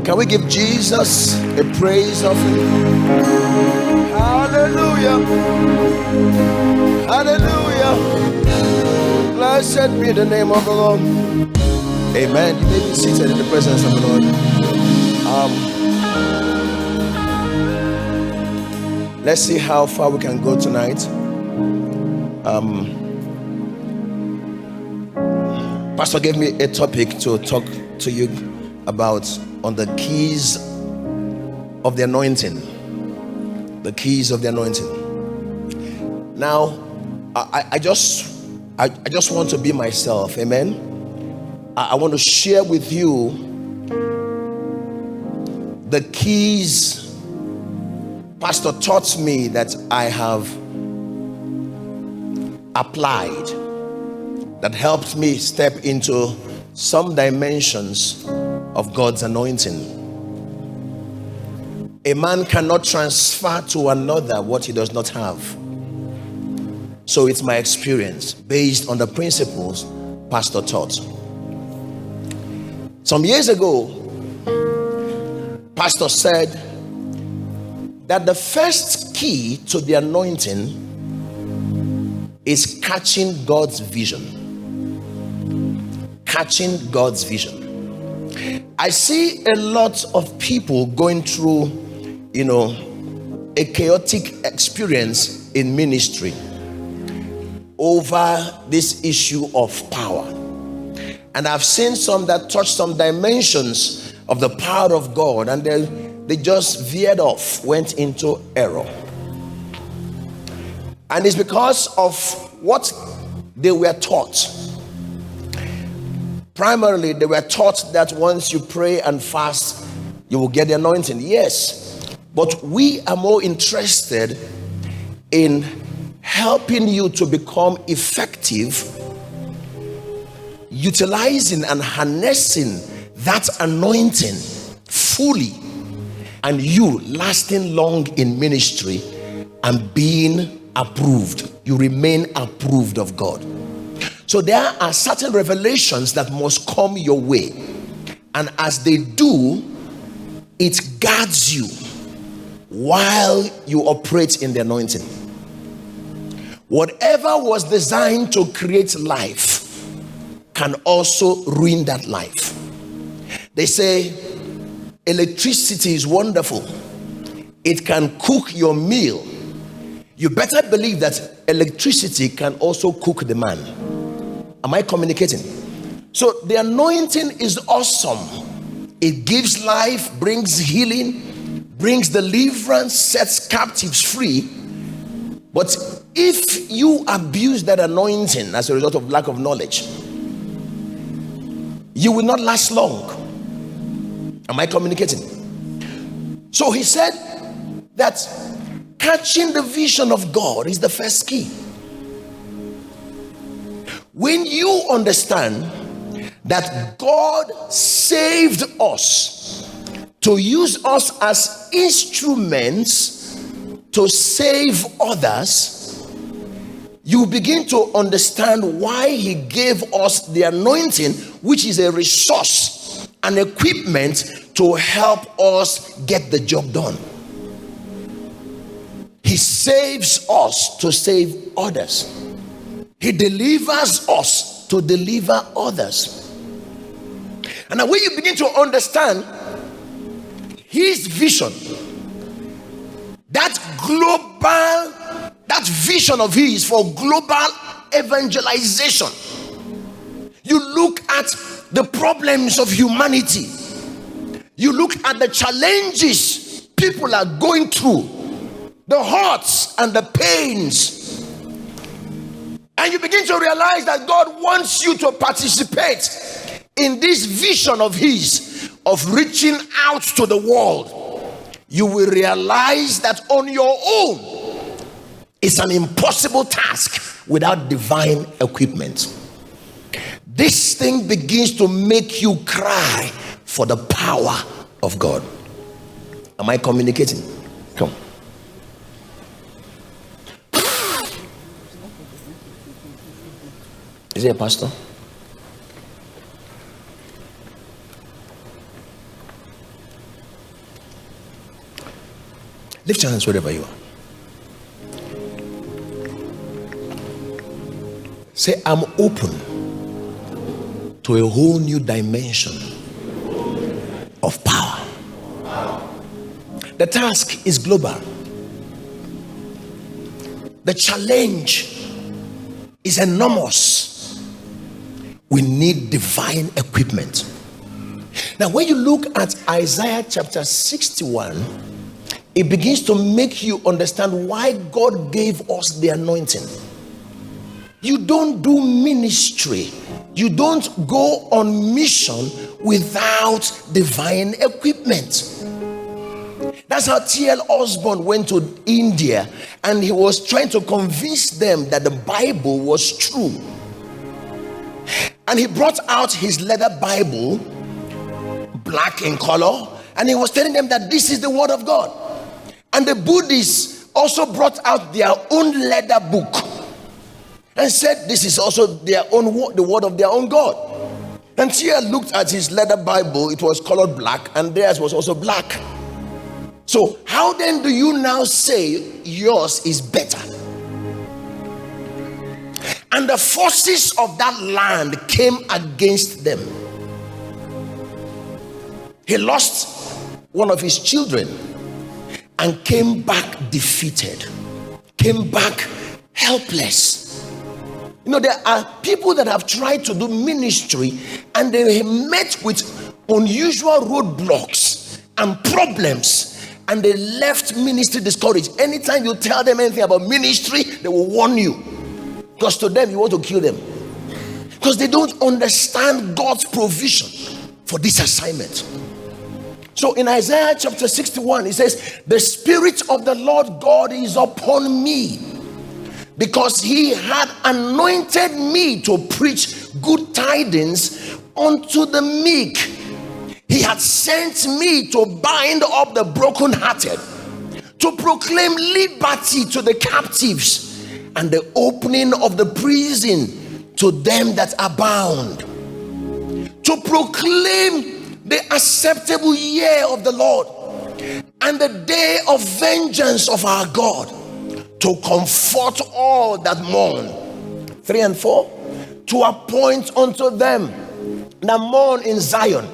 Can we give Jesus a praise offering? Hallelujah. Hallelujah. Blessed be the name of the Lord. Amen. You may be seated in the presence of the Lord. Let's see how far we can go tonight. Pastor gave me a topic to talk to you about on the keys of the anointing. The keys of the anointing. Now, I just want to be myself. Amen. I want to share with you the keys Pastor taught me that I have applied, that helped me step into some dimensions of God's anointing. A man cannot transfer to another what he does not have. So it's my experience based on the principles Pastor taught. Some years ago, Pastor said that the first key to the anointing is catching God's vision. Catching God's vision. I see a lot of people going through, a chaotic experience in ministry over this issue of power. And I've seen some that touch some dimensions of the power of God, and they just veered off, went into error. And it's because of what they were taught. Primarily, they were taught that once you pray and fast, you will get the anointing. Yes, but we are more interested in helping you to become effective, utilizing and harnessing that anointing fully, and you lasting long in ministry and being approved. You remain approved of God. So there are certain revelations that must come your way, and as they do, it guards you while you operate in the anointing. Whatever was designed to create life can also ruin that life. They say electricity is wonderful. It can cook your meal. You better believe that electricity can also cook the man. Am I communicating? So the anointing is awesome. It gives life, brings healing, brings deliverance, sets captives free. But if you abuse that anointing as a result of lack of knowledge, you will not last long. Am I communicating? So he said that catching the vision of God is the first key. When you understand that God saved us to use us as instruments to save others, you begin to understand why he gave us the anointing, which is a resource, an equipment to help us get the job done. He saves us to save others. He delivers us to deliver others. And now when you begin to understand his vision, that vision of his for global evangelization, you look at the problems of humanity, you look at the challenges people are going through, the hurts and the pains, and you begin to realize that God wants you to participate in this vision of his of reaching out to the world. You will realize that on your own it's an impossible task without divine equipment. This thing begins to make you cry for the power of God. Am I communicating? Come. Is it a pastor? Lift your hands wherever you are. Say, I'm open to a whole new dimension of power. The task is global. The challenge is enormous. We need divine equipment. Now, when you look at Isaiah chapter 61, it begins to make you understand why God gave us the anointing. You don't do ministry, you don't go on mission without divine equipment. That's how T.L. Osborne went to India, and he was trying to convince them that the Bible was true. And he brought out his leather Bible, black in color, and he was telling them that this is the word of God. And the Buddhists also brought out their own leather book and said this is also their own word, the word of their own God. And T.L. looked at his leather Bible, it was colored black, and theirs was also black. So how then do you now say yours is better? And the forces of that land came against them. He lost one of his children and came back defeated, came back helpless. You know, there are people that have tried to do ministry and they met with unusual roadblocks and problems, and they left ministry discouraged. Anytime you tell them anything about ministry, they will warn you, because to them you want to kill them, because they don't understand God's provision for this assignment. So in Isaiah chapter 61, it says, the Spirit of the Lord God is upon me, because he had anointed me to preach good tidings unto the meek. He had sent me to bind up the brokenhearted, to proclaim liberty to the captives, and the opening of the prison to them that are bound, to proclaim the acceptable year of the Lord and the day of vengeance of our God, to comfort all that mourn. 3 and 4, to appoint unto them that mourn in Zion,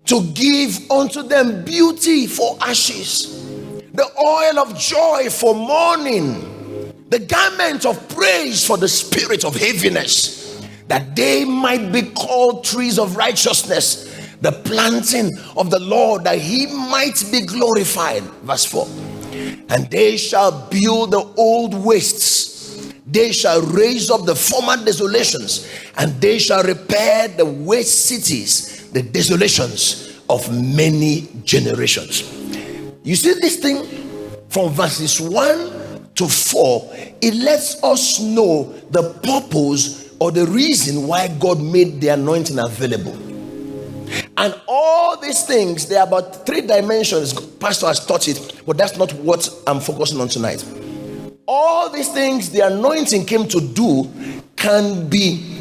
to give unto them beauty for ashes, the oil of joy for mourning, the garment of praise for the spirit of heaviness, that they might be called trees of righteousness, the planting of the Lord, that he might be glorified. Verse 4, and they shall build the old wastes, they shall raise up the former desolations, and they shall repair the waste cities, the desolations of many generations. You see this thing from verses 1 to 4, it lets us know the purpose or the reason why God made the anointing available. And all these things, there are about 3 dimensions. Pastor has taught it, but that's not what I'm focusing on tonight. All these things the anointing came to do can be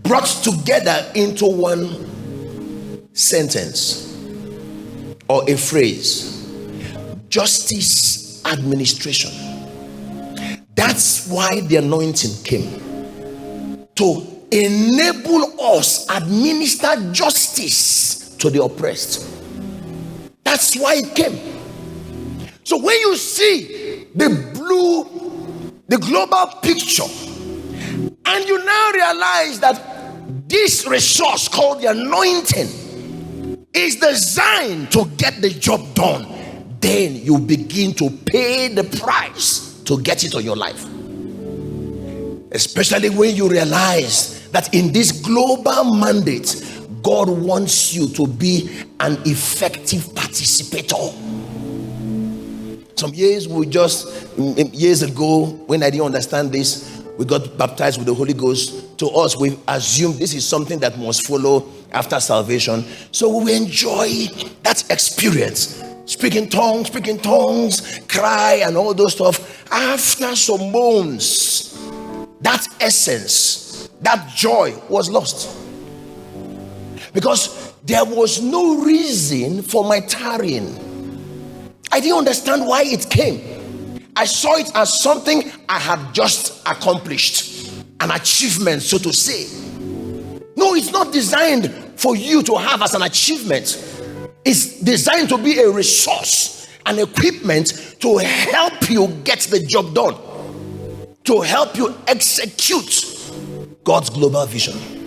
brought together into one sentence or a phrase: justice administration. That's why the anointing came, to enable us administer justice to the oppressed. That's why it came. So when you see the global picture, and you now realize that this resource called the anointing is designed to get the job done, then you begin to pay the price to get it on your life. Especially when you realize that in this global mandate, God wants you to be an effective participator. Some years ago, when I didn't understand this, we got baptized with the Holy Ghost. To us, we assumed this is something that must follow after salvation. So we enjoy that experience. Speaking tongues, cry and all those stuff. After some months, that essence, that joy was lost, because there was no reason for my tarrying. I didn't understand why it came. I saw it as something I had just accomplished, an achievement, so to say. No, it's not designed for you to have as an achievement. It's designed to be a resource, an equipment to help you get the job done, to help you execute God's global vision.